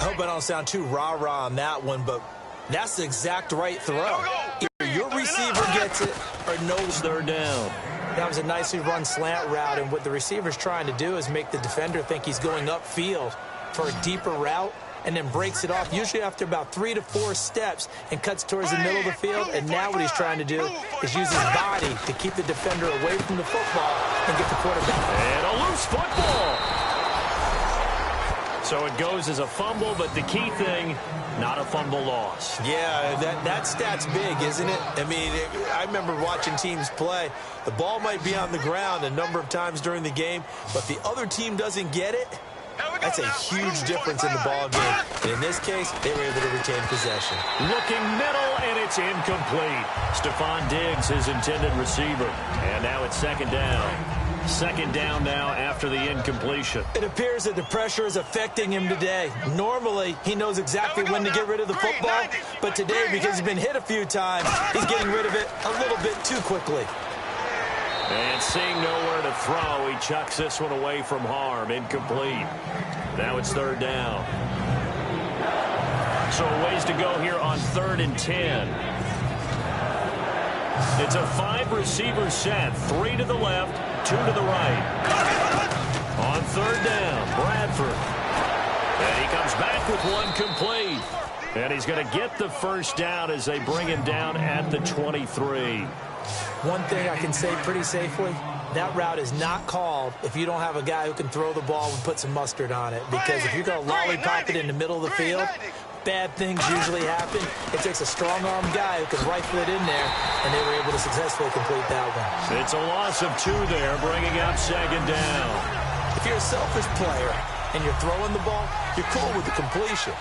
I hope I don't sound too rah-rah on that one, but that's the exact right throw. Either your receiver gets it or knows they're down. That was a nicely run slant route, and what the receiver's trying to do is make the defender think he's going upfield for a deeper route and then breaks it off, usually after about 3 to 4 steps, and cuts towards the middle of the field. And now what he's trying to do is use his body to keep the defender away from the football and get the quarterback.
And a loose football. So it goes as a fumble, but the key thing, not a fumble loss.
Yeah, that stat's big, isn't it? I mean, I remember watching teams play. The ball might be on the ground a number of times during the game, but the other team doesn't get it. That's a huge difference in the ball game. And in this case, they were able to retain possession.
Looking middle, and it's incomplete. Stephon Diggs, his intended receiver. And now it's 2nd down. 2nd down now after the incompletion.
It appears that the pressure is affecting him today. Normally, he knows exactly when to get rid of the football, but today, because he's been hit a few times, he's getting rid of it a little bit too quickly.
And seeing nowhere to throw, he chucks this one away from harm. Incomplete. Now it's 3rd down. So a ways to go here on 3rd and 10. It's a 5-receiver set. 3 to the left, 2 to the right. On 3rd down, Bradford. And he comes back with one complete. And he's going to get the 1st down as they bring him down at the 23.
One thing I can say pretty safely, that route is not called if you don't have a guy who can throw the ball and put some mustard on it. Because if you're going to lollipop it in the middle of the field, bad things usually happen. It takes a strong-armed guy who can rifle it in there, and they were able to successfully complete that one.
It's a loss of 2 there, bringing up 2nd down.
If you're a selfish player and you're throwing the ball, you're cool with the completion.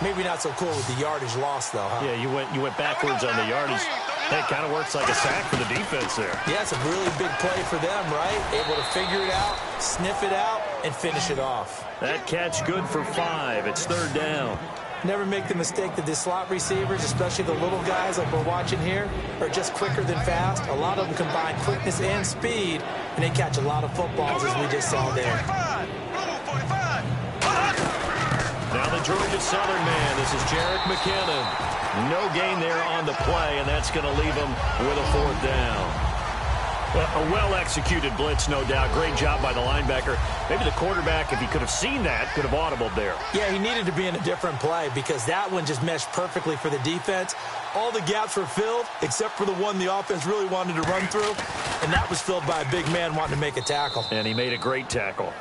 Maybe not so cool with the yardage loss, though, huh?
Yeah, you went backwards on the yardage. It kind of works like a sack for the defense there.
Yeah, it's a really big play for them, right? Able to figure it out, sniff it out, and finish it off.
That catch good for 5. It's 3rd down.
Never make the mistake that the slot receivers, especially the little guys like we're watching here, are just quicker than fast. A lot of them combine quickness and speed, and they catch a lot of footballs, as we just saw there.
Now the Georgia Southern man. This is Jerick McKinnon. No gain there on the play, and that's going to leave him with a 4th down. A well-executed blitz, no doubt. Great job by the linebacker. Maybe the quarterback, if he could have seen that, could have audibled there.
Yeah, he needed to be in a different play because that one just meshed perfectly for the defense. All the gaps were filled except for the one the offense really wanted to run through, and that was filled by a big man wanting to make a tackle.
And he made a great tackle.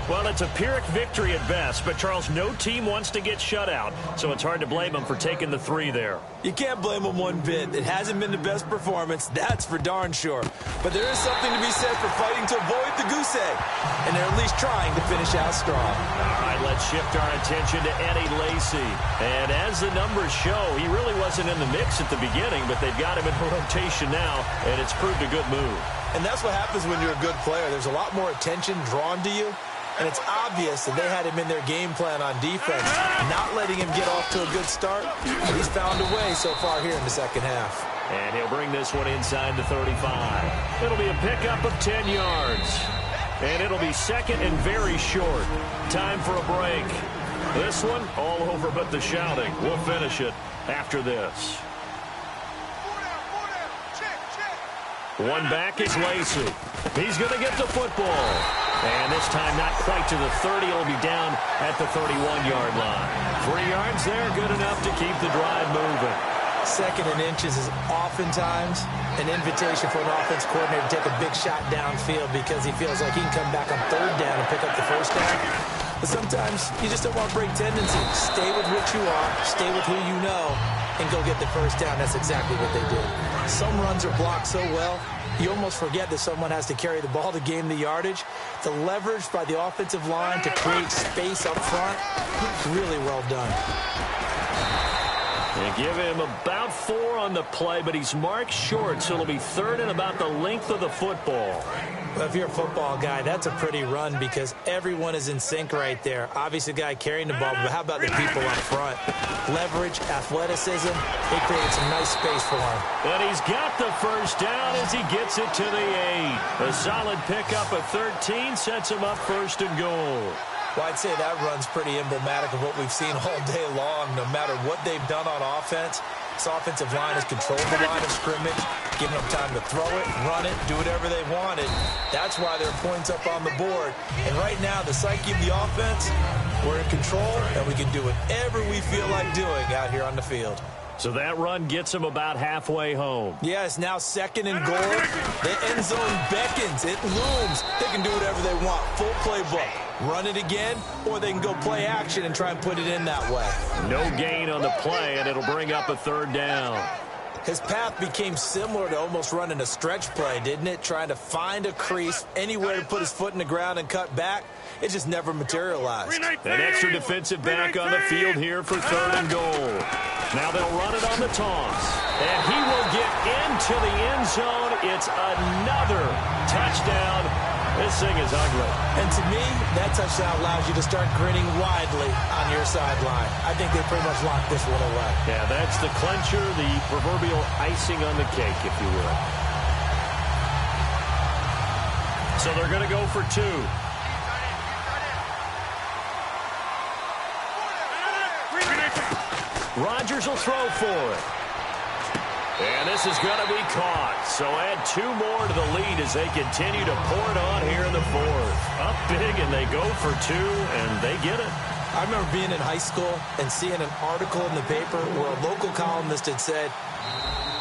Well, it's a Pyrrhic victory at best, but, Charles, no team wants to get shut out, so it's hard to blame them for taking the 3 there.
You can't blame them one bit. It hasn't been the best performance, that's for darn sure. But there is something to be said for fighting to avoid the goose egg, and they're at least trying to finish out strong.
All right, let's shift our attention to Eddie Lacy. And as the numbers show, he really wasn't in the mix at the beginning, but they've got him in rotation now, and it's proved a good move.
And that's what happens when you're a good player. There's a lot more attention drawn to you. And it's obvious that they had him in their game plan on defense, not letting him get off to a good start. But he's found a way so far here in the second half.
And he'll bring this one inside the 35. It'll be a pickup of 10 yards. And it'll be 2nd and very short. Time for a break. This one, all over but the shouting. We'll finish it after this. One back is Lacy. He's going to get the football. And this time not quite to the 30. It'll be down at the 31-yard line. 3 yards there, good enough to keep the drive moving.
2nd and inches is oftentimes an invitation for an offense coordinator to take a big shot downfield because he feels like he can come back on 3rd down and pick up the 1st down. But sometimes you just don't want to break tendency. Stay with what you are, stay with who you know, and go get the 1st down. That's exactly what they did. Some runs are blocked so well, you almost forget that someone has to carry the ball to gain the yardage. The leverage by the offensive line to create space up front, really well done.
They give him about 4 on the play, but he's marked short, so it'll be 3rd and about the length of the football.
Well, if you're a football guy, that's a pretty run because everyone is in sync right there. Obviously, the guy carrying the ball, but how about the people up front? Leverage, athleticism, they created some nice space for him.
And he's got the 1st down as he gets it to the 8. A solid pickup of 13 sets him up 1st and goal.
Well, I'd say that run's pretty emblematic of what we've seen all day long. No matter what they've done on offense, this offensive line has controlled the line of scrimmage, giving them time to throw it, run it, do whatever they wanted. That's why there are points up on the board. And right now, the psyche of the offense, we're in control, and we can do whatever we feel like doing out here on the field.
So that run gets him about halfway home.
Yeah, it's now 2nd and goal. The end zone beckons. It looms. They can do whatever they want. Full playbook. Run it again, or they can go play action and try and put it in that way.
No gain on the play, and it'll bring up a 3rd down.
His path became similar to almost running a stretch play, didn't it? Trying to find a crease, anywhere to put his foot in the ground and cut back. It just never materialized.
An extra defensive back on the field here for 3rd and goal. Now they'll run it on the toss. And he will get into the end zone. It's another touchdown. This thing is ugly.
And to me, that touchdown allows you to start grinning widely on your sideline. I think they pretty much locked this one away.
Yeah, that's the clincher, the proverbial icing on the cake, if you will. So they're going to go for 2. Rodgers will throw for it. And this is going to be caught. So add 2 more to the lead as they continue to pour it on here in the 4th. Up big, and they go for 2, and they get it.
I remember being in high school and seeing an article in the paper where a local columnist had said,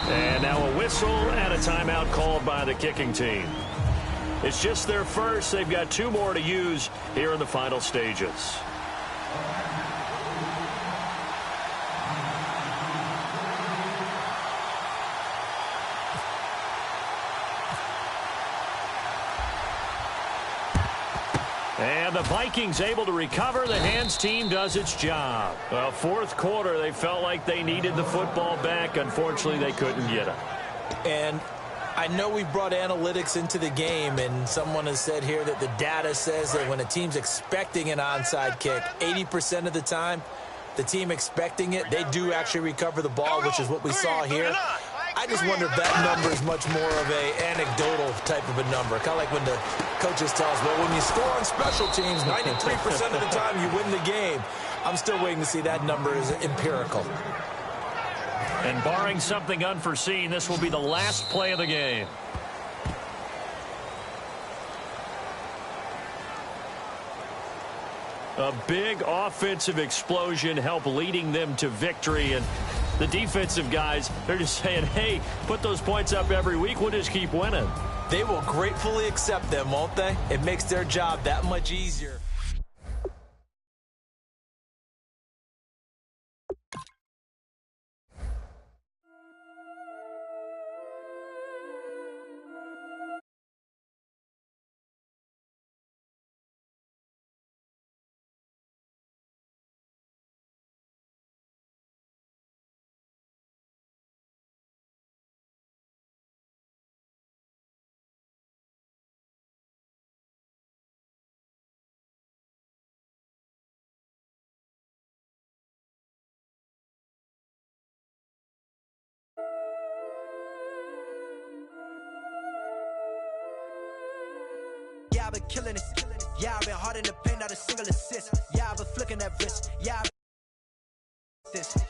and now a whistle and a timeout called by the kicking team. It's just their first. They've got 2 more to use here in the final stages. And the Vikings able to recover. The hands team does its job. Well, fourth quarter, they felt like they needed the football back. Unfortunately, they couldn't get it.
And I know we brought analytics into the game, and someone has said here that the data says that when a team's expecting an onside kick, 80% of the time, the team expecting it, they do actually recover the ball, which is what we saw here. I just wonder if that number is much more of a anecdotal type of a number. Kind of like when the coaches tell us, well, when you score on special teams, 93% of the time you win the game. I'm still waiting to see that number is empirical.
And barring something unforeseen, this will be the last play of the game. A big offensive explosion helped leading them to victory. And the defensive guys, they're just saying, hey, put those points up every week. We'll just keep winning.
They will gratefully accept them, won't they? It makes their job that much easier.
Yeah, I've been killing it. Yeah, I've been hard in the paint, not a single assist. Yeah, I've been flicking that wrist. Yeah, I've been this.